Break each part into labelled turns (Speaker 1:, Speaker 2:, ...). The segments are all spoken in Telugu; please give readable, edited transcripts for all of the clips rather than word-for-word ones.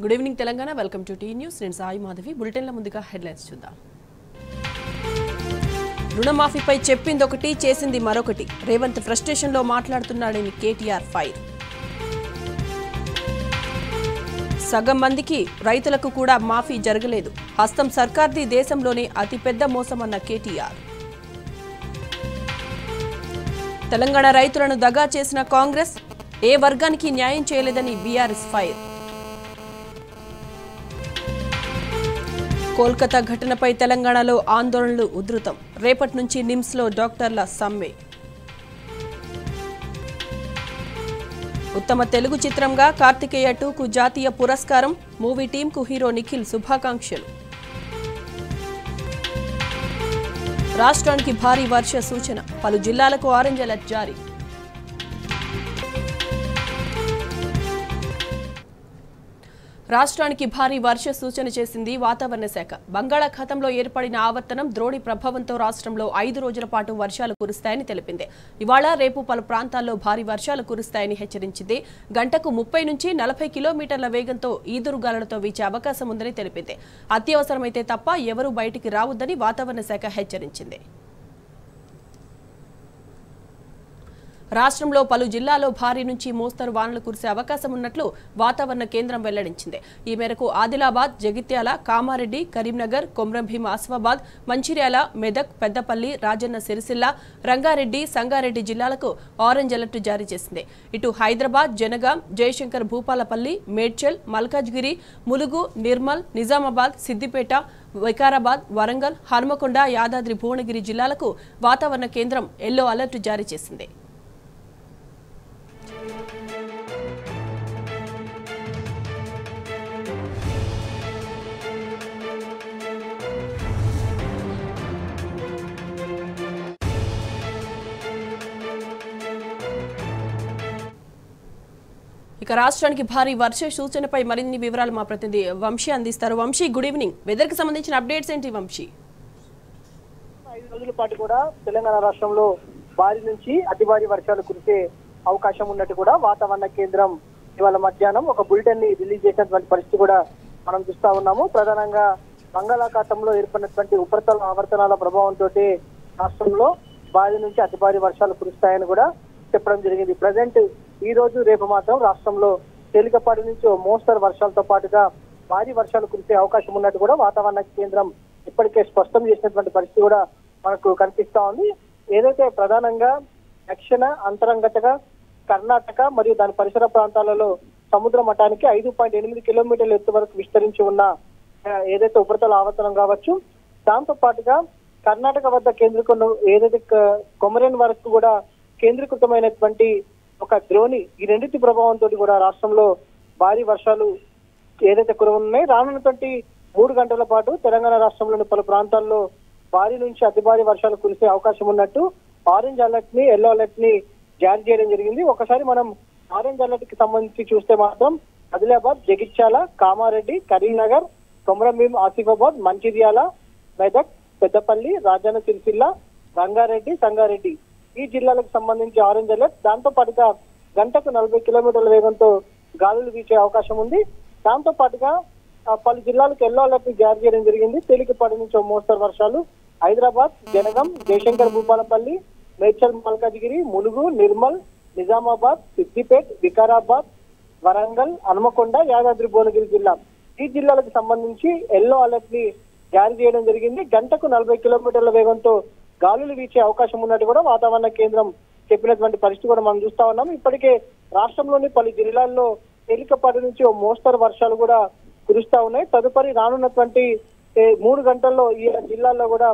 Speaker 1: Good evening Telangana. Welcome to T News. నేను సాయి మాధవి. బులెటిన్ల ముందుగా హెడ్లైన్స్ చూద్దాం. రుణమాఫీపై చెప్పిందొకటి చేసింది మరొకటి. రేవంత్ ఫ్రస్ట్రేషన్లో మాట్లాడుతున్నాడని కేటీఆర్ ఫైర్. సగం మందికి రైతులకు కూడా మాఫీ జరగలేదు. హస్తం సర్కార్ది దేశంలోనే అతిపెద్ద మోసమన్న కేటీఆర్. తెలంగాణ రైతులను దగా చేసిన కాంగ్రెస్ ఏ వర్గానికి న్యాయం చేయలేదని బీఆర్ఎస్ ఫైర్. కోల్కతా ఘటనపై తెలంగాణలో ఆందోళనలు ఉధృతం. రేపటి నుంచి నిమ్స్లో డాక్టర్ల సమ్మె. ఉత్తమ తెలుగు చిత్రంగా కార్తికేయ 2కు జాతీయ పురస్కారం. మూవీ టీంకు హీరో నిఖిల్ శుభాకాంక్షలు. రాష్ట్రానికి భారీ వర్ష సూచన. పలు జిల్లాలకు ఆరెంజ్ అలర్ట్ జారీ. రాష్ట్రానికి భారీ వర్ష సూచన చేసింది వాతావరణ శాఖ. బంగాళాఖాతంలో ఏర్పడిన ఆవర్తనం ద్రోణి ప్రభావంతో రాష్ట్రంలో 5 రోజుల పాటు వర్షాలు కురుస్తాయని తెలిపింది. ఇవాళ రేపు పలు ప్రాంతాల్లో భారీ వర్షాలు కురుస్తాయని హెచ్చరించింది. గంటకు 30 నుంచి 40 కిలోమీటర్ల వేగంతో ఈదురుగాలులతో వీచే అవకాశం ఉందని తెలిపింది. అత్యవసరమైతే తప్ప ఎవరూ బయటికి రావద్దని వాతావరణ శాఖ హెచ్చరించింది. రాష్ట్రంలో పలు జిల్లాల్లో భారీ నుంచి మోస్తరు వానలు కురిసే అవకాశం ఉన్నట్లు వాతావరణ కేంద్రం వెల్లడించింది. ఈ మేరకు ఆదిలాబాద్, జగిత్యాల, కామారెడ్డి, కరీంనగర్, కొమ్రంభీం, ఆసిఫాబాద్, మంచిర్యాల, మెదక్, పెద్దపల్లి, రాజన్న సిరిసిల్ల, రంగారెడ్డి, సంగారెడ్డి జిల్లాలకు ఆరెంజ్ అలర్ట్ జారీ చేసింది. ఇటు హైదరాబాద్, జనగాం, జయశంకర్ భూపాలపల్లి, మేడ్చల్, మల్కాజ్గిరి, ములుగు, నిర్మల్, నిజామాబాద్, సిద్దిపేట, వికారాబాద్, వరంగల్, హన్మకొండ, యాదాద్రి భువనగిరి జిల్లాలకు వాతావరణ కేంద్రం ఎల్లో అలర్ట్ జారీ చేసింది. ఇక రాష్ట్రానికి భారీ వర్ష సూచనపై మరిన్ని వివరాలు మా ప్రతినిధి వంశీ అందిస్తారు. Vamsi, good evening. వెదర్ కి సంబంధించిన అప్డేట్స్ ఏంటి వంశీ?
Speaker 2: 5 రోజుల పాటు కూడా తెలంగాణ రాష్ట్రంలో భారీ నుంచి అతి భారీ వర్షాలు కురిసే అవకాశం ఉన్నట్టు కూడా వాతావరణ కేంద్రం ఇవాళ మధ్యాహ్నం ఒక బులెటిన్ ని రిలీజ్ చేసినటువంటి పరిస్థితి కూడా మనం చూస్తా ఉన్నాము. ప్రధానంగా బంగాళాఖాతంలో ఏర్పడినటువంటి ఉపరితల ఆవర్తనాల ప్రభావంతో రాష్ట్రంలో భారీ నుంచి అతి భారీ వర్షాలు కురుస్తాయని కూడా చెప్పడం జరిగింది. ప్రజెంట్ ఈ రోజు రేపు మాత్రం రాష్ట్రంలో తేలికపాటి నుంచి మోస్తరు వర్షాలతో పాటుగా భారీ వర్షాలు కురిసే అవకాశం ఉన్నట్టు కూడా వాతావరణ కేంద్రం ఇప్పటికే స్పష్టం చేసినటువంటి పరిస్థితి కూడా మనకు కనిపిస్తా ఉంది. ఏదైతే ప్రధానంగా దక్షిణ అంతరంగతగా కర్ణాటక మరియు దాని పరిసర ప్రాంతాలలో సముద్ర మట్టానికి 5.8 కిలోమీటర్ల ఎత్తు వరకు విస్తరించి ఉన్న ఏదైతే ఉపరితల ఆవర్తనం కావచ్చు, దాంతో పాటుగా కర్ణాటక వద్ద కేంద్రీకరణ ఏదైతే కొమరేన్ వరకు కూడా కేంద్రీకృతమైనటువంటి ఒక ద్రోణి, ఈ రెండింటి ప్రభావంతో కూడా రాష్ట్రంలో భారీ వర్షాలు ఏదైతే కురవనున్నాయి. రానున్నటువంటి 3 గంటల పాటు తెలంగాణ రాష్ట్రంలోని పలు ప్రాంతాల్లో భారీ నుంచి అతి భారీ వర్షాలు కురిసే అవకాశం ఉన్నట్టు ఆరెంజ్ అలర్ట్ ని, ఎల్లో అలర్ట్ ని జారీ చేయడం జరిగింది. ఒకసారి మనం ఆరెంజ్ అలర్ట్ కి సంబంధించి చూస్తే మాత్రం ఆదిలాబాద్, జగిత్యాల, కామారెడ్డి, కరీంనగర్, కొమరంభీం, ఆసిఫాబాద్, మంచిర్యాల, మెదక్, పెద్దపల్లి, రాజన్న సిరిసిల్ల, రంగారెడ్డి, సంగారెడ్డి ఈ జిల్లాలకు సంబంధించి ఆరెంజ్ అలర్ట్. దాంతో పాటుగా గంటకు 40 కిలోమీటర్ల వేగంతో గాలులు వీచే అవకాశం ఉంది. దాంతో పాటుగా పలు జిల్లాలకు ఎల్లో అలర్ట్ జారీ చేయడం జరిగింది. తేలికపాటి నుంచి మోస్తరు వర్షాలు హైదరాబాద్, జనగాం, జయశంకర్ భూపాలపల్లి, మేడ్చల్, మల్కాజ్గిరి, ములుగు, నిర్మల్, నిజామాబాద్, సిద్దిపేట్, వికారాబాద్, వరంగల్, హన్మకొండ, యాదాద్రి భువనగిరి జిల్లా ఈ జిల్లాలకు సంబంధించి ఎల్లో అలర్ట్ ని జారీ చేయడం జరిగింది. గంటకు 40 కిలోమీటర్ల వేగంతో గాలులు వీచే అవకాశం ఉన్నట్టు కూడా వాతావరణ కేంద్రం చెప్పినటువంటి పరిస్థితి కూడా మనం చూస్తా ఉన్నాం. ఇప్పటికే రాష్ట్రంలోని పలు జిల్లాల్లో తేలికపాటి నుంచి మోస్తరు వర్షాలు కూడా కురుస్తా ఉన్నాయి. తదుపరి రానున్నటువంటి 3 గంటల్లో ఈ జిల్లాల్లో కూడా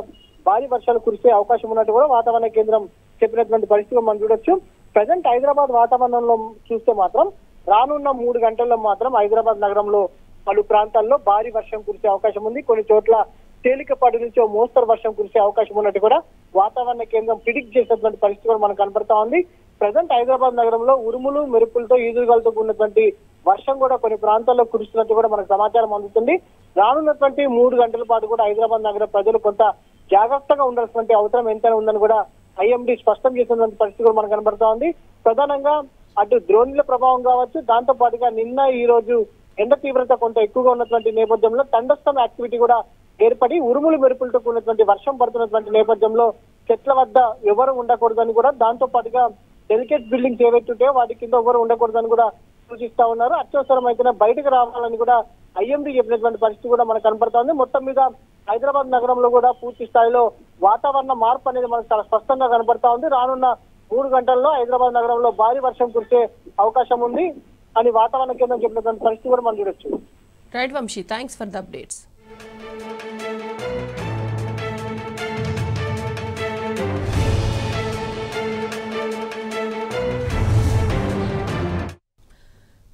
Speaker 2: భారీ వర్షాలు కురిసే అవకాశం ఉన్నట్టు కూడా వాతావరణ కేంద్రం చెప్పినటువంటి పరిస్థితి మనం చూడొచ్చు. ప్రజెంట్ హైదరాబాద్ వాతావరణంలో చూస్తే మాత్రం రానున్న 3 గంటల్లో మాత్రం హైదరాబాద్ నగరంలో పలు ప్రాంతాల్లో భారీ వర్షం కురిసే అవకాశం ఉంది. కొన్ని చోట్ల తేలికపాటి నుంచి మోస్తరు వర్షం కురిసే అవకాశం ఉన్నట్టు కూడా వాతావరణ కేంద్రం ప్రిడిక్ట్ చేసినటువంటి పరిస్థితి కూడా మనకు కనబడతా ఉంది. ప్రజెంట్ హైదరాబాద్ నగరంలో ఉరుములు, మెరుపులతో, ఈదురుగాలతో కూడినటువంటి వర్షం కూడా కొన్ని ప్రాంతాల్లో కురుస్తున్నట్టు కూడా మనకు సమాచారం అందుతుంది. రానున్నటువంటి 3 గంటల పాటు కూడా హైదరాబాద్ నగర ప్రజలు కొంత జాగ్రత్తగా ఉండాల్సినటువంటి అవసరం ఎంతైనా ఉందని కూడా ఐఎండీ స్పష్టం చేసినటువంటి పరిస్థితి కూడా మనకు కనబడతా ఉంది. ప్రధానంగా అటు ద్రోణుల ప్రభావం కావచ్చు, దాంతో పాటుగా నిన్న ఈ రోజు ఎండ తీవ్రత కొంత ఎక్కువగా ఉన్నటువంటి నేపథ్యంలో థండర్స్టార్మ్ యాక్టివిటీ కూడా ఏర్పడి ఉరుములు మెరుపులతో కూడినటువంటి వర్షం పడుతున్నటువంటి నేపథ్యంలో చెట్ల వద్ద ఎవరు ఉండకూడదని కూడా, దాంతో పాటుగా డెలికేట్ బిల్డింగ్స్ ఏవైతే ఉంటాయో వాటి కింద ఎవరు ఉండకూడదని కూడా సూచిస్తా ఉన్నారు. అత్యవసరం అయితేనే బయటకు రావాలని కూడా ఐఎండీ చెప్పినటువంటి పరిస్థితి కూడా మనకు కనపడతా ఉంది. మొత్తం మీద హైదరాబాద్ నగరంలో కూడా పూర్తి స్థాయిలో వాతావరణ మార్పు అనేది మనకు చాలా స్పష్టంగా కనపడతా ఉంది. రానున్న 3 గంటల్లో హైదరాబాద్ నగరంలో భారీ వర్షం కురిసే అవకాశం ఉంది అని వాతావరణ కేంద్రం చెప్పినటువంటి పరిస్థితి కూడా మనం చూడొచ్చు.
Speaker 1: Right Vamshi, thanks for the updates.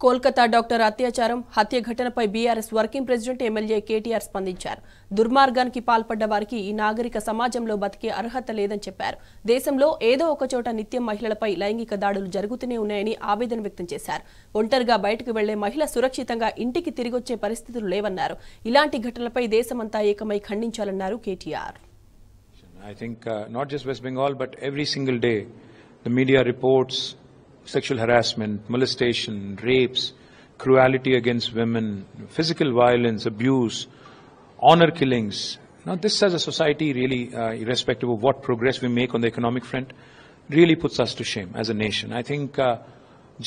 Speaker 1: Kolkata doctor అత్యాచారం హత్య ఘటనపై BRS working president MLA KTR స్పందించారు. దుర్మార్గానికి పాల్పడ్డ వారికి ఈ నాగరిక సమాజంలో బతికే అర్హత లేదని చెప్పారు. దేశంలో ఏదో ఒక చోట నిత్యం మహిళలపై లైంగిక దాడులు జరుగుతూనే ఉన్నాయని ఆవేదన వ్యక్తం చేశారు. ఒంటరిగా బయటకు వెళ్లే మహిళ సురక్షితంగా ఇంటికి తిరిగొచ్చే పరిస్థితులు లేవన్నారు. ఇలాంటి ఘటనలపై దేశమంతా ఏకమై ఖండించాలన్నారు KTR.
Speaker 3: I think not just West Bengal, but every single day the media reports sexual harassment, molestation, rapes, cruelty against women, physical violence, abuse, honor killings. Now this as a society really, irrespective of what progress we make on the economic front, really puts us to shame as a nation. I think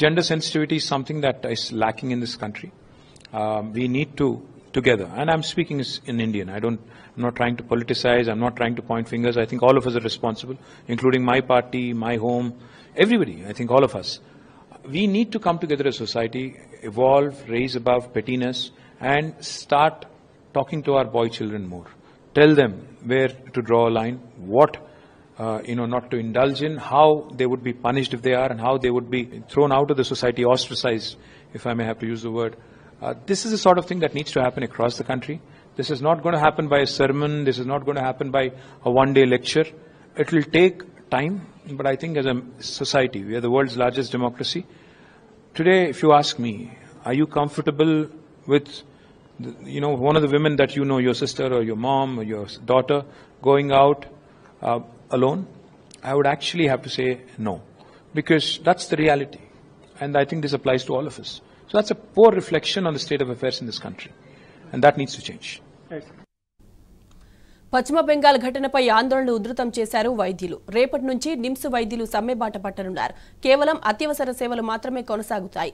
Speaker 3: gender sensitivity is something that is lacking in this country. We need to together, and I'm speaking in Indian. I'm not trying to politicize, I'm not trying to point fingers. I think all of us are responsible, including my party, my home, everybody. I think all of us. We need to come together as a society, evolve, raise above pettiness, and start talking to our boy children more. Tell them where to draw a line, what not to indulge in, how they would be punished if they are, and how they would be thrown out of the society, ostracized, if I may have to use the word. This is the sort of thing that needs to happen across the country. This is not going to happen by a sermon. This is not going to happen by a one-day lecture. It will take time, but I think as a society, we are the world's largest democracy. Today, if you ask me, are you comfortable with, one of the women that you know, your sister or your mom or your daughter, going out alone? I would actually have to say no, because that's the reality. And I think this applies to all of us. So that's a poor reflection on the state of affairs in this country. And that needs to change.
Speaker 1: పశ్చిమ బెంగాల్ ఘటనపై ఆందోళనలు ఉధృతం చేశారు వైద్యులు. రేపటి నుంచి నిమ్స్ వైద్యులు సమ్మెబాట పట్టనున్నారు. కేవలం అత్యవసర సేవలు మాత్రమే కొనసాగుతాయి.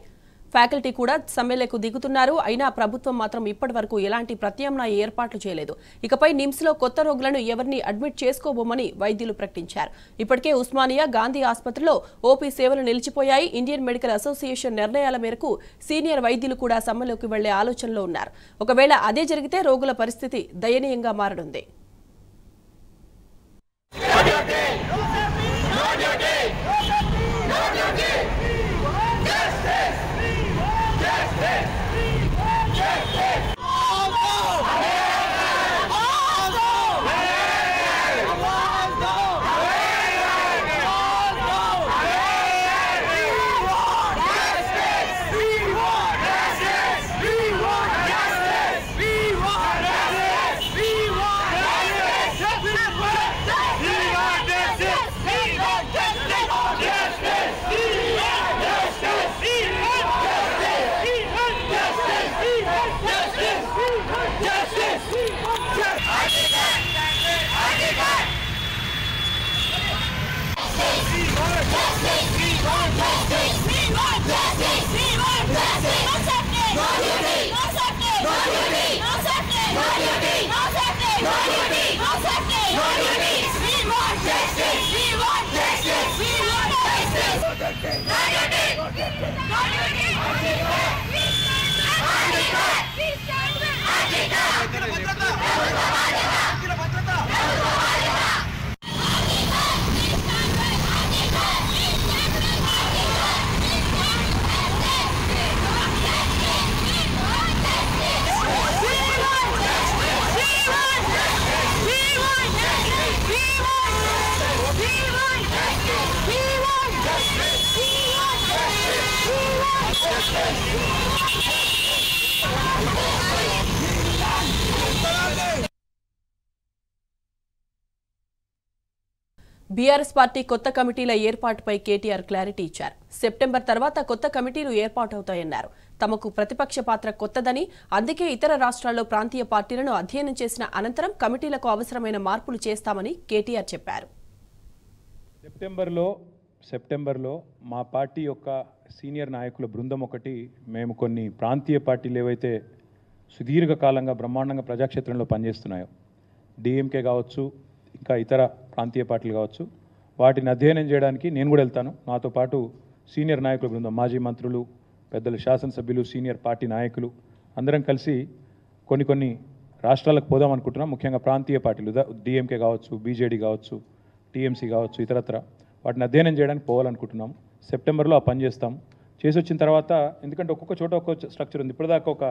Speaker 1: ఫ్యాకల్టీ కూడా సమ్మెలకు దిగుతున్నారు. అయినా ప్రభుత్వం మాత్రం ఇప్పటివరకు ఎలాంటి ప్రత్యామ్నాయ ఏర్పాట్లు చేయలేదు. ఇకపై నిమ్స్లో కొత్త రోగులను ఎవరిని అడ్మిట్ చేసుకోబోమని వైద్యులు ప్రకటించారు. ఇప్పటికే ఉస్మానియా, గాంధీ ఆసుపత్రిలో ఓపీ సేవలు నిలిచిపోయాయి. ఇండియన్ మెడికల్ అసోసియేషన్ నిర్ణయాల మేరకు సీనియర్ వైద్యులు కూడా సమ్మెలోకి వెళ్లే ఆలోచనలో ఉన్నారు. ఒకవేళ అదే జరిగితే రోగుల పరిస్థితి దయనీయంగా మారనుంది. బీఆర్ఎస్ పార్టీ కొత్త కమిటీల ఏర్పాటుపై కేటీఆర్ క్లారిటీ ఇచ్చారు. సెప్టెంబర్ తర్వాత కొత్త కమిటీలు ఏర్పాటవుతాయన్నారు. తమకు ప్రతిపక్ష పాత్ర కొత్తదని, అందుకే ఇతర రాష్ట్రాల్లో ప్రాంతీయ పార్టీలను అధ్యయనం చేసిన అనంతరం కమిటీలకు అవసరమైన మార్పులు చేస్తామని కేటీఆర్ చెప్పారు.
Speaker 3: సెప్టెంబర్లో మా పార్టీ యొక్క సీనియర్ నాయకుల బృందం ఒకటి మేము కొన్ని ప్రాంతీయ పార్టీలు ఏవైతే సుదీర్ఘకాలంగా బ్రహ్మాండంగా ప్రజాక్షేత్రంలో పనిచేస్తున్నాయో, డిఎంకే కావచ్చు, ఇంకా ఇతర ప్రాంతీయ పార్టీలు కావచ్చు, వాటిని అధ్యయనం చేయడానికి నేను కూడా వెళ్తాను. నాతో పాటు సీనియర్ నాయకుల బృందం, మాజీ మంత్రులు, పెద్దలు, శాసనసభ్యులు, సీనియర్ పార్టీ నాయకులు అందరం కలిసి కొన్ని రాష్ట్రాలకు పోదాం అనుకుంటున్నాం. ముఖ్యంగా ప్రాంతీయ పార్టీలు, డిఎంకే కావచ్చు, బీజేడీ కావచ్చు, టీఎంసీ కావచ్చు, ఇతరత్ర వాటిని అధ్యయనం చేయడానికి పోవాలనుకుంటున్నాము. సెప్టెంబర్లో ఆ పని చేస్తాం. చేసి వచ్చిన తర్వాత, ఎందుకంటే ఒక్కొక్క చోట ఒక్కొక్క స్ట్రక్చర్ ఉంది. ఇప్పటిదాకా ఒక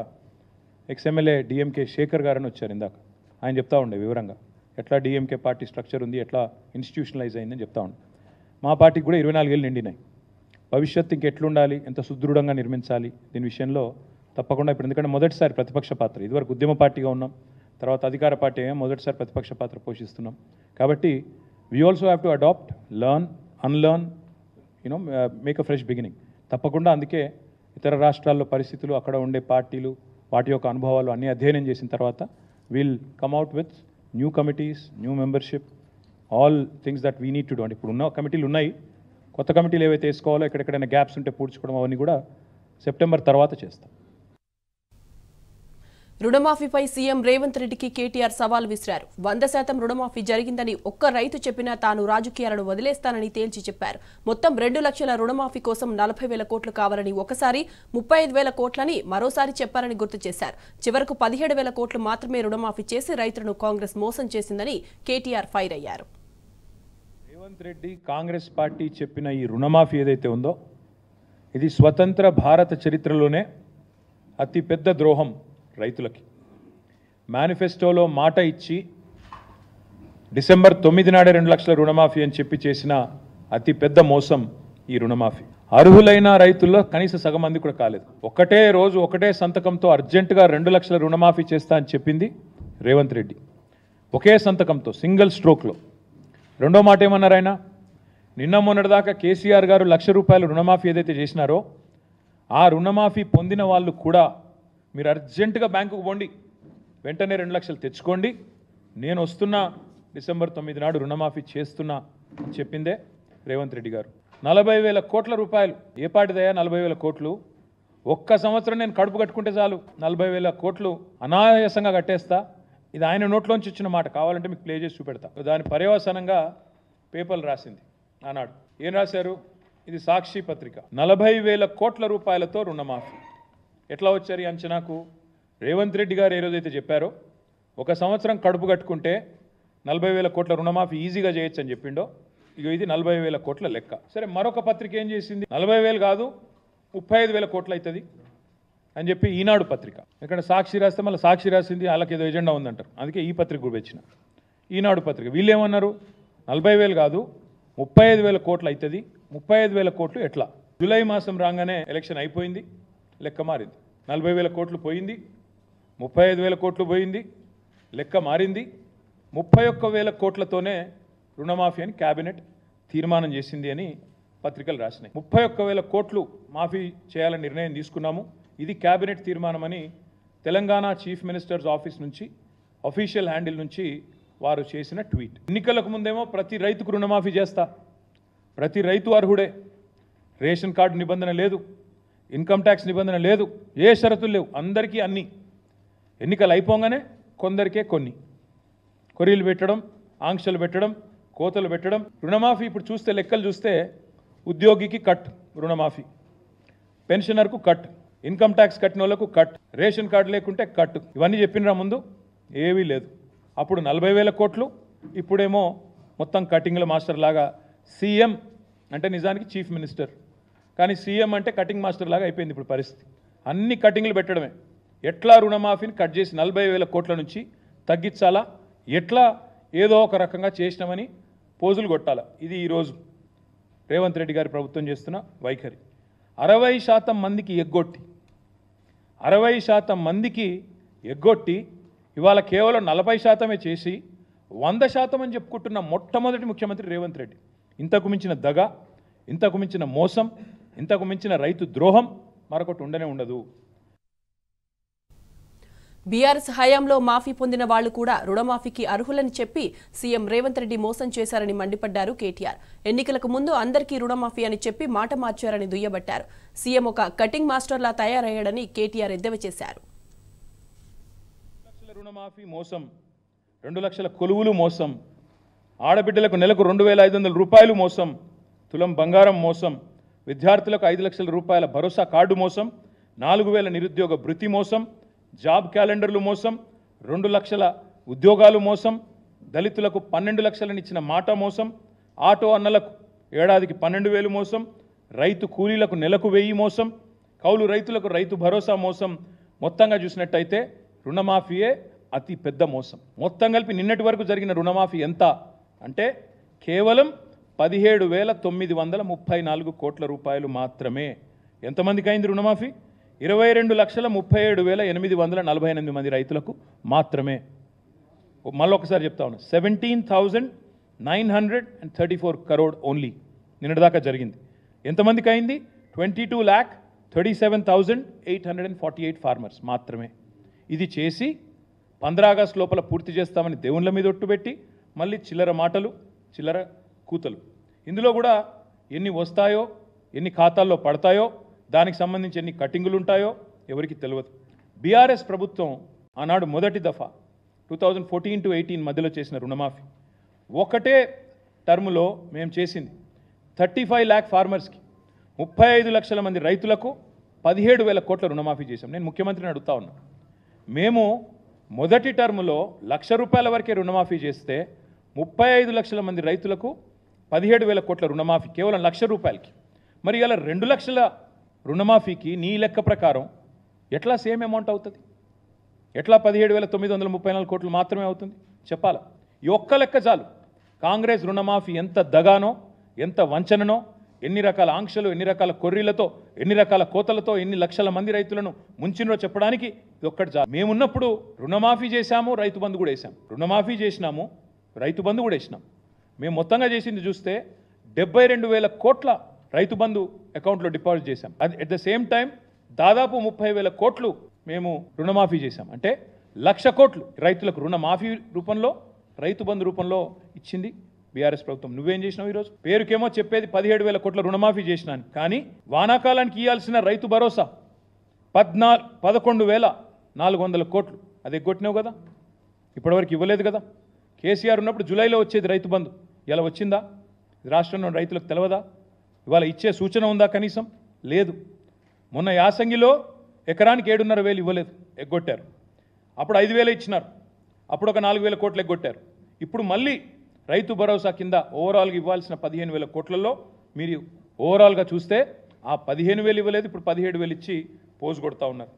Speaker 3: ఎక్స్ఎమ్మెల్యే డిఎంకే శేఖర్ గారని వచ్చారు ఇందాక, ఆయన చెప్తా ఉండే వివరంగా ఎట్లా డిఎంకే పార్టీ స్ట్రక్చర్ ఉంది, ఎట్లా ఇన్స్టిట్యూషనలైజ్ అయిందని చెప్తా ఉండే. మా పార్టీకి కూడా 24 ఏళ్ళు నిండినాయి. భవిష్యత్తు ఇంకెట్లుండాలి, ఎంత సుదృఢంగా నిర్మించాలి, దీని విషయంలో తప్పకుండా ఇప్పుడు, ఎందుకంటే మొదటిసారి ప్రతిపక్ష పాత్ర, ఇదివరకు ఉద్యమ పార్టీగా ఉన్నాం, తర్వాత అధికార పార్టీ మొదటిసారి ప్రతిపక్ష పాత్ర పోషిస్తున్నాం. కాబట్టి we also have to adapt, learn, unlearn, make a fresh beginning. తప్పకుండా అందుకే ఇతర రాష్ట్రాల్లో పరిస్థితులు, అక్కడ ఉండే పార్టీలు, వాటి యొక్క అనుభవాలు అన్నీ అధ్యయనం చేసిన తర్వాత will come out with new committees, new membership, all things that we need to do. అంటే ఇప్పుడు ఉన్న కమిటీలు ఉన్నాయి, కొత్త కమిటీలు ఏవైతే వేసుకోవాలో, ఎక్కడెక్కడైనా గ్యాప్స్ ఉంటే పూడ్చుకోవడం, అవన్నీ కూడా సెప్టెంబర్ తర్వాత చేస్తాం.
Speaker 1: రుణమాఫీపై సీఎం రేవంత్ రెడ్డికి కేటీఆర్ సవాల్ విసిరారు. 100% రుణమాఫీ జరిగిందని ఒక్క రైతు చెప్పినా తాను రాజకీయాలను వదిలేస్తానని తేల్చి చెప్పారు. మొత్తం 2 లక్షల రుణమాఫీ కోసం 40,000 కోట్లు కావాలని ఒకసారి, 35,000 కోట్లని మరోసారి చెప్పారని గుర్తు చేశారు. చివరకు 17,000 కోట్లు మాత్రమే రుణమాఫీ చేసి రైతులను కాంగ్రెస్ మోసం చేసిందని కేటీఆర్ ఫైర్ అయ్యారు.
Speaker 3: రేవంత్ రెడ్డి కాంగ్రెస్ పార్టీ చెప్పిన ఈ రుణమాఫీ ఏదైతే ఉందో, ఇది స్వతంత్ర భారత చరిత్రలోనే అతిపెద్ద ద్రోహం రైతులకి. మేనిఫెస్టోలో మాట ఇచ్చి డిసెంబర్ 9 నాడే 2 లక్షల రుణమాఫీ అని చెప్పి చేసిన అతిపెద్ద మోసం ఈ రుణమాఫీ. అర్హులైన రైతుల్లో కనీస సగం మంది కూడా కాలేదు. ఒకటే రోజు ఒకటే సంతకంతో అర్జెంటుగా 2 లక్షల రుణమాఫీ చేస్తా అని చెప్పింది రేవంత్ రెడ్డి. ఒకే సంతకంతో, సింగిల్ స్ట్రోక్లో. రెండో మాట ఏమన్నారు ఆయన, నిన్న మొన్నటిదాకా కేసీఆర్ గారు 1 లక్ష రూపాయలు రుణమాఫీ ఏదైతే చేసినారో, ఆ రుణమాఫీ పొందిన వాళ్ళు కూడా మీరు అర్జెంటుగా బ్యాంకుకు పోండి, వెంటనే 2 లక్షలు తెచ్చుకోండి, నేను వస్తున్నా, డిసెంబర్ 9 నాడు రుణమాఫీ చేస్తున్నా అని చెప్పిందే రేవంత్ రెడ్డి గారు. 40,000 కోట్ల రూపాయలు, ఏ పాటిదయా 40,000 కోట్లు? ఒక్క సంవత్సరం నేను కడుపు కట్టుకుంటే చాలు 40,000 కోట్లు అనాయాసంగా కట్టేస్తా. ఇది ఆయన నోట్లోంచి వచ్చిన మాట, కావాలంటే మీకు ప్లే చేసి చూపెడతా. దాని పర్యవసానంగా పేపర్లు రాసింది ఆనాడు. ఏం రాశారు? ఇది సాక్షి పత్రిక. 40,000 కోట్ల రూపాయలతో రుణమాఫీ. ఎట్లా వచ్చారు ఈ అంచనాకు? రేవంత్ రెడ్డి గారు ఏ రోజైతే చెప్పారో, ఒక సంవత్సరం కడుపు కట్టుకుంటే 40,000 కోట్ల రుణమాఫీ ఈజీగా చేయొచ్చు అని చెప్పిండో, ఇక ఇది 40,000 కోట్ల లెక్క. సరే, మరొక పత్రిక ఏం చేసింది, 40,000 కాదు 35,000 కోట్లు అవుతుంది అని చెప్పి ఈనాడు పత్రిక. ఇక్కడ సాక్షి రాస్తే మళ్ళీ సాక్షి రాసింది వాళ్ళకి ఏదో ఎజెండా ఉందంటారు, అందుకే ఈ పత్రిక కూడా వచ్చిన. ఈనాడు పత్రిక వీళ్ళు ఏమన్నారు, 40,000 కాదు 35,000 కోట్లు అవుతుంది. 35,000 కోట్లు ఎట్లా? జూలై మాసం రాగానే ఎలక్షన్ అయిపోయింది, లెక్క మారింది. 40,000 కోట్లు పోయింది, 35,000 కోట్లు పోయింది, లెక్క మారింది. 31,000 కోట్లతోనే రుణమాఫీ అని క్యాబినెట్ తీర్మానం చేసింది అని పత్రికలు రాసినాయి. 31,000 కోట్లు మాఫీ చేయాలని నిర్ణయం తీసుకున్నాము, ఇది క్యాబినెట్ తీర్మానం అని తెలంగాణ చీఫ్ మినిస్టర్స్ ఆఫీస్ నుంచి, అఫీషియల్ హ్యాండిల్ నుంచి వారు చేసిన ట్వీట్. ఎన్నికలకు ముందేమో ప్రతి రైతుకు రుణమాఫీ చేస్తా, ప్రతి రైతు అర్హుడే, రేషన్ కార్డు నిబంధన లేదు, ఇన్కమ్ ట్యాక్స్ నిబంధన లేదు, ఏ షరతులు లేవు, అందరికీ అన్నీ. ఎన్నికలు అయిపోగానే కొందరికే కొన్ని కొరీలు పెట్టడం, ఆంక్షలు పెట్టడం, కోతలు పెట్టడం. రుణమాఫీ ఇప్పుడు చూస్తే, లెక్కలు చూస్తే, ఉద్యోగికి కట్ రుణమాఫీ, పెన్షనర్కు కట్, ఇన్కమ్ ట్యాక్స్ కట్టిన వాళ్ళకు కట్, రేషన్ కార్డు లేకుంటే కట్. ఇవన్నీ చెప్పినరా ముందు? ఏవీ లేదు. అప్పుడు 40,000 కోట్లు, ఇప్పుడేమో మొత్తం కటింగ్ల మాస్టర్ లాగా. సీఎం అంటే నిజానికి చీఫ్ మినిస్టర్, కానీ సీఎం అంటే కటింగ్ మాస్టర్ లాగా అయిపోయింది ఇప్పుడు పరిస్థితి. అన్ని కటింగ్లు పెట్టడమే. ఎట్లా రుణమాఫీని కట్ చేసి 40,000 కోట్ల నుంచి తగ్గించాలా, ఎట్లా ఏదో ఒక రకంగా చేసినామని పోజులు కొట్టాలా. ఇది ఈరోజు రేవంత్ రెడ్డి గారి ప్రభుత్వం చేస్తున్న వైఖరి. 60% మందికి ఎగ్గొట్టి, 60% మందికి ఎగ్గొట్టి ఇవాళ కేవలం 40% చేసి 100% అని చెప్పుకుంటున్న మొట్టమొదటి ముఖ్యమంత్రి రేవంత్ రెడ్డి. ఇంతకు మించిన దగ, ఇంతకు మించిన మోసం, ఇంతకు మించిన రైతు ద్రోహం
Speaker 4: మరొకటి ఉండనే ఉండదు.
Speaker 1: బీఆర్ఎస్ హయాంలో మాఫీ పొందిన వాళ్లు కూడా రుణమాఫీకి అర్హులని చెప్పి సీఎం రేవంత్ రెడ్డి మోసం చేశారని మండిపడ్డారు కేటీఆర్. ఎన్నికలకు ముందు అందరికీ రుణమాఫీ అని చెప్పి మాట మార్చారని దుయ్యబట్టారు. సీఎం ఒక కటింగ్ మాస్టర్లా తయారయ్యాడని కేటీఆర్ ఎద్దేవా చేశారు.
Speaker 4: 2 లక్షల రుణమాఫీ మోసం, 2 లక్షల కొలువులు మోసం, ఆడబిడ్డలకు నెలకు 2500 రూపాయలు మోసం, తులం బంగారం మోసం, విద్యార్థులకు 5 లక్షల రూపాయల భరోసా కార్డు మోసం, 4000 నిరుద్యోగ భృతి మోసం, జాబ్ క్యాలెండర్లు మోసం, 2 లక్షల ఉద్యోగాలు మోసం, దళితులకు 12 లక్షలను ఇచ్చిన మాట మోసం, ఆటో అన్నలకు ఏడాదికి 12,000 మోసం, రైతు కూలీలకు నెలకు 1000 మోసం, కౌలు రైతులకు రైతు భరోసా మోసం. మొత్తంగా చూసినట్టయితే రుణమాఫీయే అతి పెద్ద మోసం. మొత్తం కలిపి నిన్నటి వరకు జరిగిన రుణమాఫీ ఎంత అంటే కేవలం 17,934 కోట్ల రూపాయలు మాత్రమే. ఎంతమందికి అయింది రుణమాఫీ? 22,37,848 మంది రైతులకు మాత్రమే. మళ్ళొకసారి చెప్తా ఉన్నా, 17,934 crore ఓన్లీ నిన్నటిదాకా జరిగింది. ఎంతమందికి అయింది? 22,37,848 ఫార్మర్స్ మాత్రమే. ఇది చేసి 15 ఆగస్టు లోపల పూర్తి చేస్తామని దేవుళ్ళ మీద ఒట్టుపెట్టి మళ్ళీ చిల్లర మాటలు, చిల్లర కూతలు. ఇందులో కూడా ఎన్ని వస్తాయో, ఎన్ని ఖాతాల్లో పడతాయో, దానికి సంబంధించి ఎన్ని కటింగులు ఉంటాయో ఎవరికి తెలియదు. బీఆర్ఎస్ ప్రభుత్వం ఆనాడు మొదటి దఫా 2014 to 18 మధ్యలో చేసిన రుణమాఫీ ఒకటే టర్ములో మేము చేసింది 35 lakh ఫార్మర్స్కి, 35 లక్షల మంది రైతులకు 17,000 కోట్ల రుణమాఫీ చేశాం. నేను ముఖ్యమంత్రిని అడుగుతా ఉన్నా, మేము మొదటి టర్ములో 1,00,000 రూపాయల వరకే రుణమాఫీ చేస్తే 35 లక్షల మంది రైతులకు 17,000 కోట్ల రుణమాఫీ కేవలం 1,00,000 రూపాయలకి. మరి ఇలా 2 లక్షల రుణమాఫీకి నీ లెక్క ప్రకారం ఎట్లా సేమ్ అమౌంట్ అవుతుంది? ఎట్లా 17,934 కోట్లు మాత్రమే అవుతుంది చెప్పాలా? ఈ ఒక్క లెక్క చాలు కాంగ్రెస్ రుణమాఫీ ఎంత దగానో, ఎంత వంచననో, ఎన్ని రకాల ఆంక్షలు, ఎన్ని రకాల కొర్రీలతో, ఎన్ని రకాల కోతలతో ఎన్ని లక్షల మంది రైతులను ముంచినో చెప్పడానికి ఇది ఒక్కటి చాలు. మేమున్నప్పుడు రుణమాఫీ చేశాము, రైతు బంధు కూడా వేసాం. రుణమాఫీ చేసినాము, రైతు బంధు కూడా వేసినాం. మేము మొత్తంగా చేసింది చూస్తే 72,000 కోట్ల రైతు బంధు అకౌంట్లో డిపాజిట్ చేశాం. అది అట్ ద సేమ్ టైం దాదాపు 30,000 కోట్లు మేము రుణమాఫీ చేశాం. అంటే 1,00,000 కోట్లు రైతులకు రుణమాఫీ రూపంలో, రైతు బంధు రూపంలో ఇచ్చింది బీఆర్ఎస్ ప్రభుత్వం. నువ్వేం చేసినావు? ఈరోజు పేరుకేమో చెప్పేది 17,000 కోట్ల రుణమాఫీ చేసినాను, కానీ వానాకాలానికి ఇవ్వాల్సిన రైతు భరోసా 11,400 కోట్లు అది ఎగ్గొట్టినావు కదా, ఇప్పటివరకు ఇవ్వలేదు కదా. కేసీఆర్ ఉన్నప్పుడు జూలైలో వచ్చేది రైతు బంధు, ఇలా వచ్చిందా? రాష్ట్రంలో రైతులకు తెలవదా? ఇవాళ ఇచ్చే సూచన ఉందా? కనీసం లేదు. మొన్న యాసంగిలో ఎకరానికి 7,500 ఇవ్వలేదు, ఎగ్గొట్టారు. అప్పుడు 5,000 ఇచ్చినారు, అప్పుడు ఒక 4,000 కోట్లు ఎగ్గొట్టారు. ఇప్పుడు మళ్ళీ రైతు భరోసా కింద ఓవరాల్గా ఇవ్వాల్సిన 15,000 కోట్లలో మీరు ఓవరాల్గా చూస్తే ఆ 15,000 ఇవ్వలేదు, ఇప్పుడు 17,000 ఇచ్చి పోజు కొడతా ఉన్నారు.